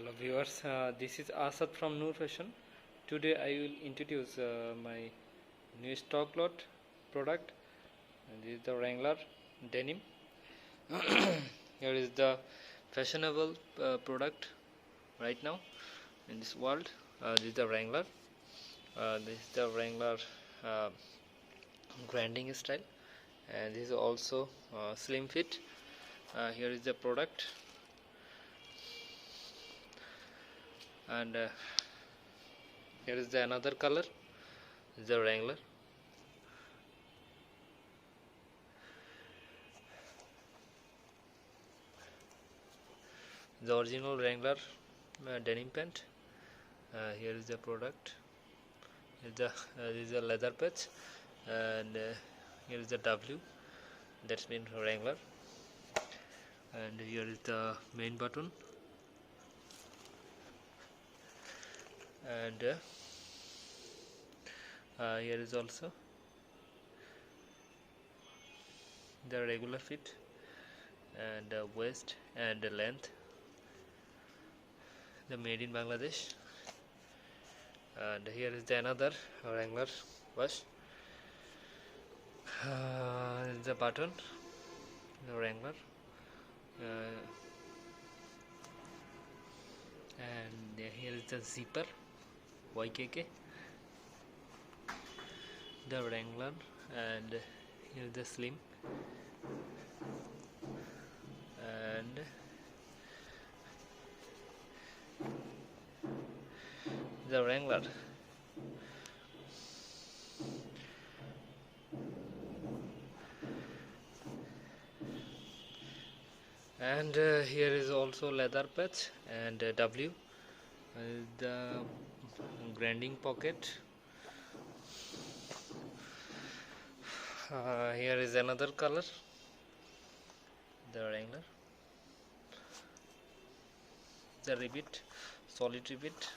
Hello viewers, this is Asad from Noor Fashion. Today I will introduce my new Stocklot product. And this is the Wrangler denim. Here is the fashionable product right now in this world. This is the Wrangler. This is the Wrangler grinding style, and this is also slim fit. Here is the product. And here is the another color. This is the Wrangler. The original Wrangler denim pant. Here is the product. This is a leather patch, and here is the W. That's mean Wrangler. And here is the main button. And here is also the regular fit, and waist and the length, the made in Bangladesh. And here is the another Wrangler wash. The button, the Wrangler, and here is the zipper, YKK, the Wrangler, and here is the slim, and the Wrangler. And here is also leather patch and W, the grinding pocket. Here is another color, the Wrangler, the rivet, solid rivet,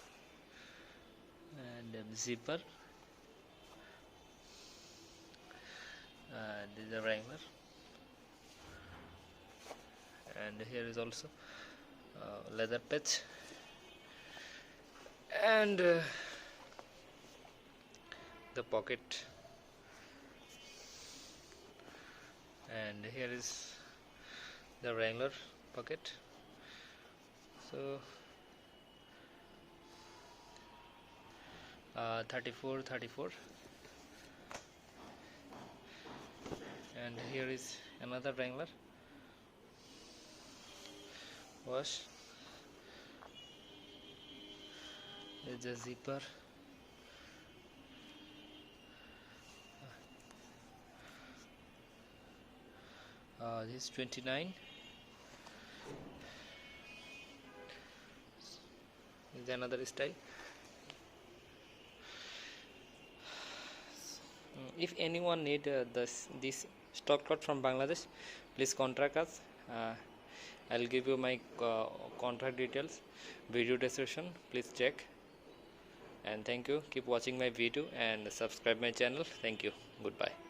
and zipper, and this is the Wrangler. And here is also leather patch, and the pocket, and here is the Wrangler pocket. So 34, and here is another Wrangler wash. There's a zipper, this is 29. This is another style. If anyone need this Stocklot from Bangladesh, please contact us. I'll give you my contact details, video description. Please check. And thank you. Keep watching my video and subscribe my channel. Thank you. Goodbye.